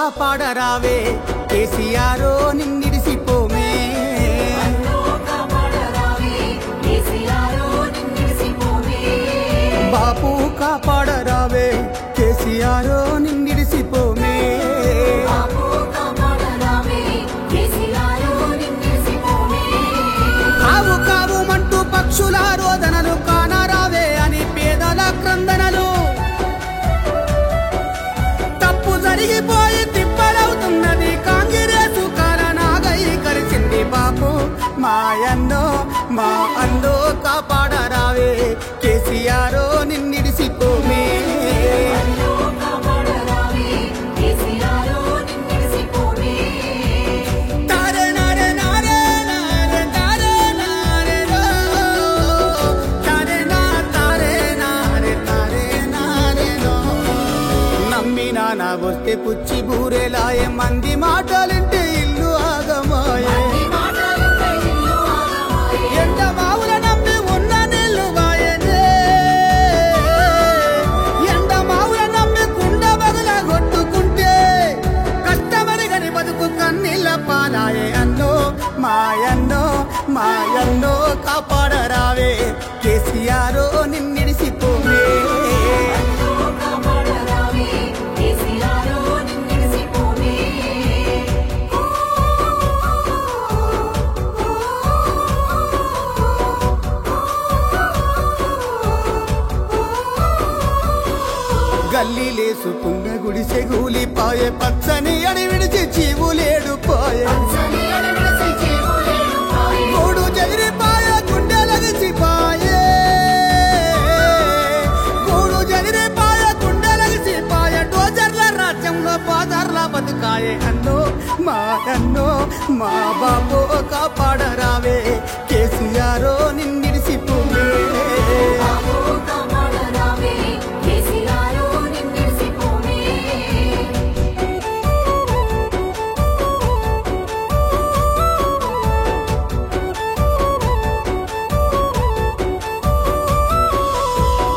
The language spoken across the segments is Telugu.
కాపాడరావే కేసీఆర్ నిన్నిడిసిపోమే బాపు కాపాడరావే కేసీఆర్ నిన్నిడిసిపోమే కావు కావుమంటూ పక్షుల రోదనలు కానరావే అని పేదల క్రందనలు తప్పు జరిగిపోయి తిప్పలవుతున్నది కాంగ్రెసు కాలనాగై కలిసింది బాపు మాయన్నో మా అందో కాపాడరావే కేసీఆర్ నిన్నిడిసిపోమే వస్తే పుచ్చి బూరెలాయే మంది మాటలింటే ఇల్లు ఆగమాయే ఎండ మావుల నమ్మి ఉన్న నీళ్లు బాయనే ఎండ మావుల నమ్మి కుండ బగల కొట్టుకుంటే కష్టమని గని బతుకు కన్నీళ్ళ పాలాయే అన్నో మాయన్నో కాపాడరావే కేసీఆర్ నిన్నిడిసిపోమే గల్లీ లేసుకున్న గుడిసె గూలిపాయే పచ్చని అడి విడిచి చీవులేడు పాయే గూడు చెదిరిపాయే గుండె లగిసిపాయే గూడు చెదిరిపాయే గుండె లగిసిపాయే డోజర్ల రాజ్యంలో బాజర్ల బతుకాయే అన్నో మా బాబు కాపాడరావే కేసీఆర్ నిన్నిడిసిపోమే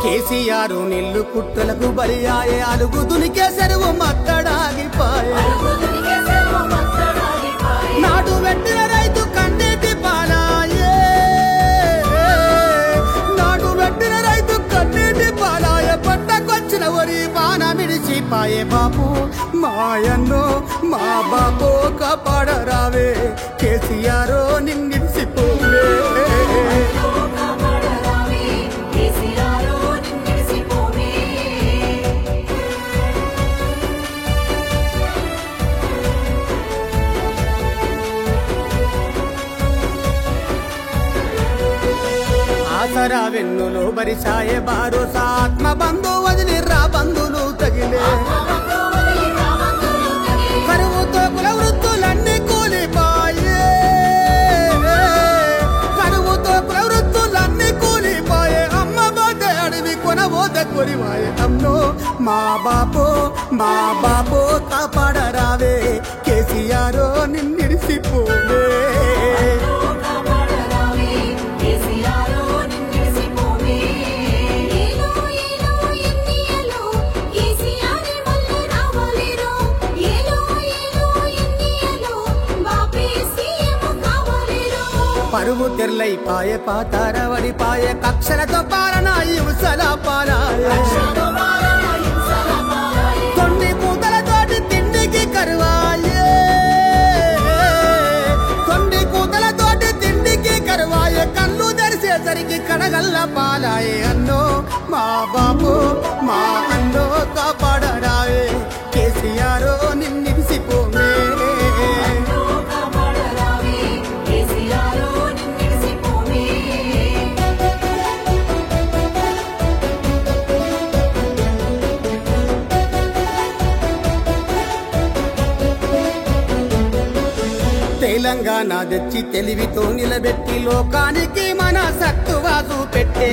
కేసీఆర్ నిల్లు కుట్టలకు బలియాయే అలుగు దునికే చెరువు మత్తడాగిపాయే నాటు పెట్టిన రైతు కన్నీటి పాలాయే నాటు పెట్టిన రైతు కన్నీటి పాలాయే పంటకొచ్చిన వరి పానమిడిచిపాయే బాపు మాయన్నో మా బాపు కాపాడరావే కేసీఆర్ నిన్నిడిసిపోవే ఆసరా వెన్నులో బరిసాయే బారోసా ఆత్మ బంధు వదిలి రా బంధులు తగిలే కరువుతో కుల వృత్తులన్నీ కూలిపాయే కరువుతో కుల వృత్తులన్నీ కూలిపాయే అమ్మ పోతే అడవి కొనబోతే కొరివాయే అమ్మో మా బాపు కాపాడరావే కేసీఆర్ నిన్నిడిసిపోవే పరువు తెర్లైపాయే పాతారవడిపాయే కక్షలతో పాలన హింసల పాలాయే తొండి కూతలతోటి తిండికి కరువాయే తొండి కూతలతోటి తిండికి కరువాయే కళ్ళు తెరిసేసరికి కడగల్ల పాలాయే అన్నో మా బాపు మా అన్నో కాపాడరావే కేసీఆర్ నిన్నిడిసిపోమే తెలంగాణ తెచ్చి తెలివితో నిలబెట్టి లోకానికి మన సత్తువా చూపెట్టే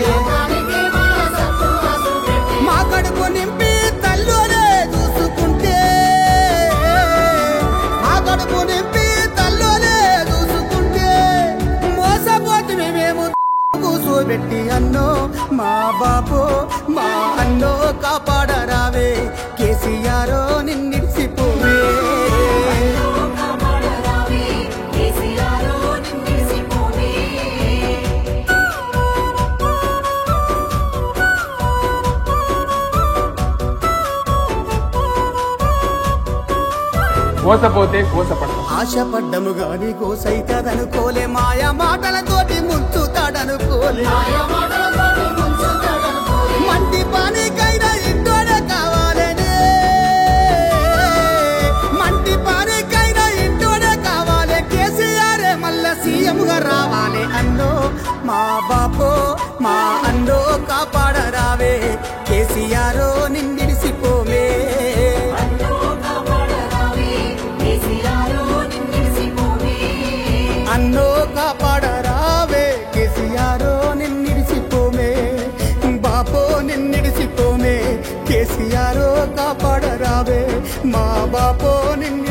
మా కడుపు నింపి తల్లునే చూసుకుంటే మా కడుపు నింపి తల్లునే చూసుకుంటే మోసపోతే మేము కూసోబెట్టి అన్నో మా బాపు మా అన్నో కాపాడరావే కేసీఆర్ నిన్నిడిసిపోవే కోసపోతే కోసపడతాం. ఆశపడ్డము గాని కోసైతదనుకోలే, మాయ మాటలతోటి ముంచుతాడనుకోలే. మంటి పానికైనా ఇంటోనే కావాలనే, మంటి పానికైనా ఇంటోనే కావాలి. కేసీఆరే మళ్ళా సీఎంగా రావాలి అన్నో మా బాపో మా అన్నో కాపాడరావే. కేసీఆరో నిన్నిడిసిపోమే, అన్నో కాపాడరావే. కేసీఆరో నిన్నిడిసిపోమే, బాపో నిన్నిడిసిపోమే. కేసీఆరో కాపాడరావే, మా బాపో నిన్ను